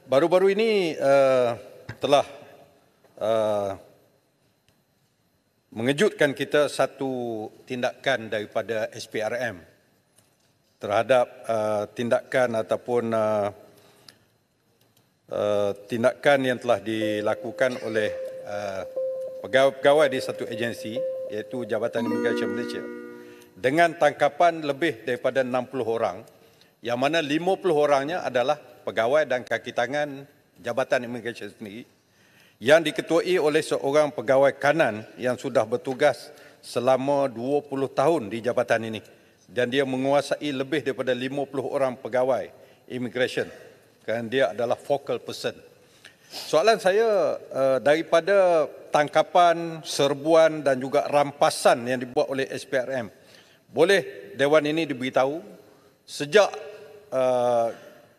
Baru-baru ini telah mengejutkan kita satu tindakan daripada SPRM terhadap tindakan ataupun tindakan yang telah dilakukan oleh pegawai-pegawai di satu agensi iaitu Jabatan Imigresen Malaysia dengan tangkapan lebih daripada 60 orang yang mana 50 orangnya adalah pegawai dan kaki tangan Jabatan Imigresen sendiri yang diketuai oleh seorang pegawai kanan yang sudah bertugas selama 20 tahun di jabatan ini dan dia menguasai lebih daripada 50 orang pegawai imigresen kerana dia adalah focal person. Soalan saya daripada tangkapan, serbuan dan juga rampasan yang dibuat oleh SPRM, boleh Dewan ini diberitahu sejak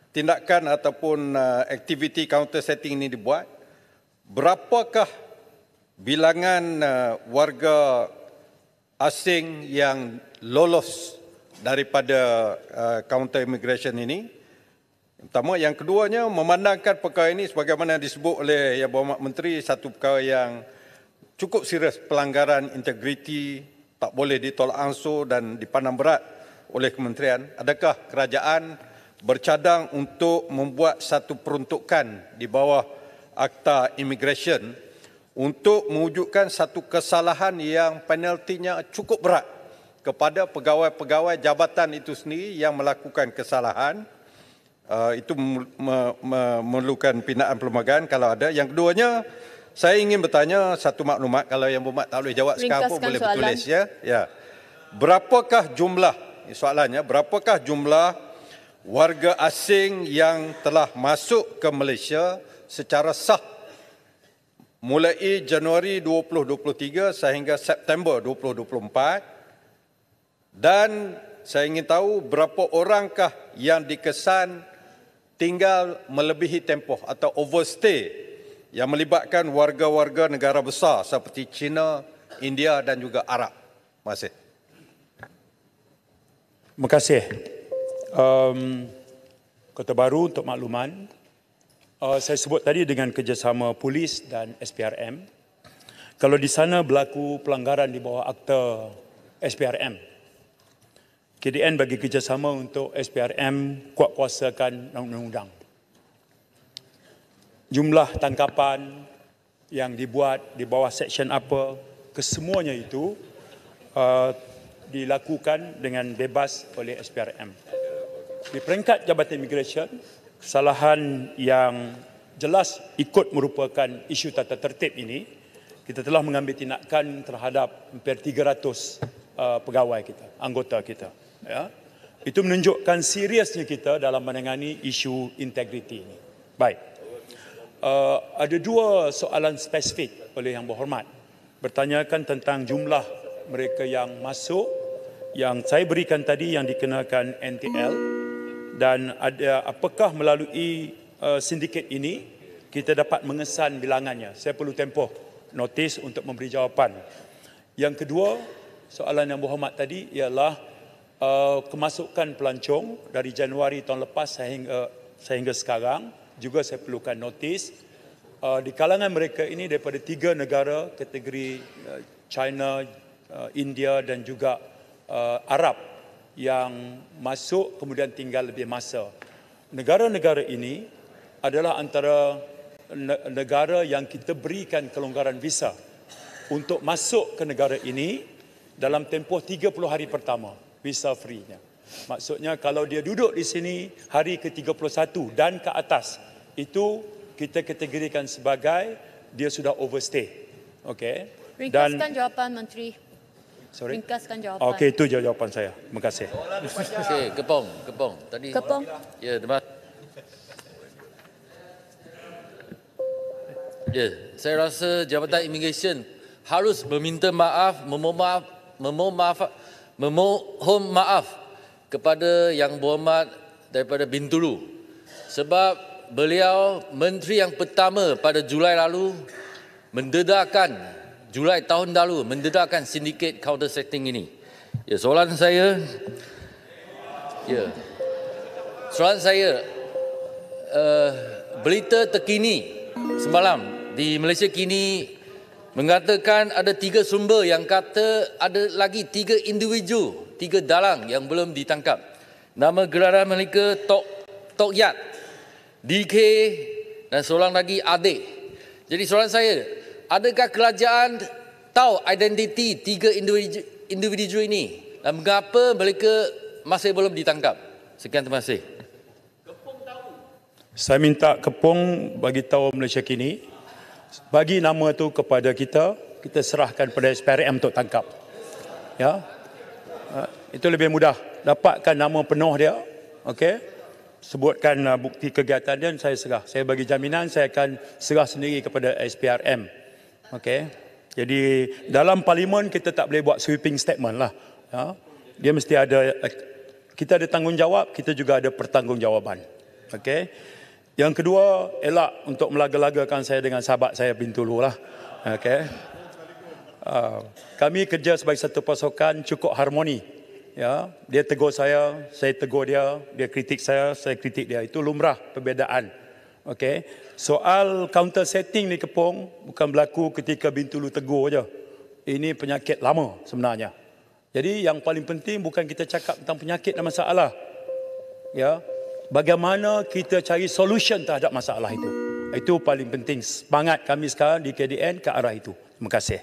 tindakan ataupun aktiviti counter setting ini dibuat, berapakah bilangan warga asing yang lolos daripada counter immigration ini? Pertama, yang keduanya memandangkan perkara ini sebagaimana disebut oleh Yang Berhormat Menteri satu perkara yang cukup serius, pelanggaran integriti, tak boleh ditolak ansur dan dipandang berat oleh kementerian. Adakah kerajaan bercadang untuk membuat satu peruntukan di bawah Akta Immigration untuk mewujudkan satu kesalahan yang penaltinya cukup berat kepada pegawai-pegawai jabatan itu sendiri yang melakukan kesalahan? Itu memerlukan pembinaan perlembagaan kalau ada. Yang keduanya, saya ingin bertanya satu maklumat, kalau Yang Berhormat tak boleh jawab sekarang pun boleh bertulis ya. Ya. Berapakah jumlah, soalannya, berapakah jumlah warga asing yang telah masuk ke Malaysia secara sah mulai Januari 2023 sehingga September 2024, dan saya ingin tahu berapa orangkah yang dikesan tinggal melebihi tempoh atau overstay yang melibatkan warga-warga negara besar seperti China, India dan juga Arab. Terima kasih. Terima kasih. Kota Baru untuk makluman, saya sebut tadi dengan kerjasama polis dan SPRM. Kalau di sana berlaku pelanggaran di bawah akta SPRM, KDN bagi kerjasama untuk SPRM kuat kuasakan undang-undang. Jumlah tangkapan yang dibuat di bawah seksyen apa, kesemuanya itu dilakukan dengan bebas oleh SPRM. Di peringkat Jabatan Imigresen, kesalahan yang jelas ikut merupakan isu tata tertib ini, kita telah mengambil tindakan terhadap hampir 300 pegawai kita, anggota kita. Ya. Itu menunjukkan seriusnya kita dalam menangani isu integriti ini. Baik. Ada dua soalan spesifik oleh Yang Berhormat. Bertanyakan tentang jumlah mereka yang masuk, yang saya berikan tadi yang dikenakan NTL, dan ada apakah melalui sindiket ini kita dapat mengesan bilangannya. Saya perlu tempoh notis untuk memberi jawapan. Yang kedua, soalan Yang Berhormat tadi ialah kemasukan pelancong dari Januari tahun lepas sehingga sekarang, juga saya perlukan notis. Di kalangan mereka ini daripada 3 negara kategori China, India dan juga Arab yang masuk kemudian tinggal lebih masa. Negara-negara ini adalah antara negara yang kita berikan kelonggaran visa untuk masuk ke negara ini dalam tempoh 30 hari pertama, visa free-nya. Maksudnya kalau dia duduk di sini hari ke-31 dan ke atas, itu kita kategorikan sebagai dia sudah overstay. Okey. Ringkaskan jawapan Menteri. Sorry. Ringkaskan jawapan. Okey, itu jawapan saya. Terima kasih. Okey, Kepong. Tadi. Kepong. Ya, terima. Ya, saya rasa Jabatan Imigresen harus meminta maaf, memohon maaf kepada Yang Berhormat daripada Bintulu sebab beliau menteri yang pertama pada Julai lalu Julai tahun lalu mendedahkan sindiket counter setting ini. Ya, soalan saya berita terkini semalam di Malaysia Kini mengatakan ada 3 sumber yang kata ada lagi 3 individu, 3 dalang yang belum ditangkap. Nama gelaran mereka Tok Yat, DK dan seorang lagi Adik. Jadi soalan saya, adakah kerajaan tahu identiti 3 individu ini dan mengapa mereka masih belum ditangkap? Sekian, terima kasih. Saya minta Kepong bagi tahu Malaysia Kini, bagi nama tu kepada kita serahkan pada SPRM untuk tangkap. Ya, itu lebih mudah. Dapatkan nama penuh dia, okey. Sebutkan bukti kegiatan dia, saya serah. Saya bagi jaminan saya akan serah sendiri kepada SPRM. Okey. Jadi dalam parlimen kita tak boleh buat sweeping statement lah. Ya. Dia mesti ada, kita ada tanggungjawab, kita juga ada pertanggungjawaban. Okey. Yang kedua, elak untuk melaga-lagakan saya dengan sahabat saya Bintulu lah. Okay. Kami kerja sebagai satu pasukan cukup harmoni. Ya, dia tegur saya tegur dia, dia kritik saya kritik dia. Itu lumrah perbezaan. Okay. Soal counter setting ni Kepong bukan berlaku ketika Bintulu tegur je. Ini penyakit lama sebenarnya. Jadi yang paling penting bukan kita cakap tentang penyakit dan masalah. Ya. Bagaimana kita cari solution terhadap masalah itu. Itu paling penting. Semangat kami sekarang di KDN ke arah itu. Terima kasih.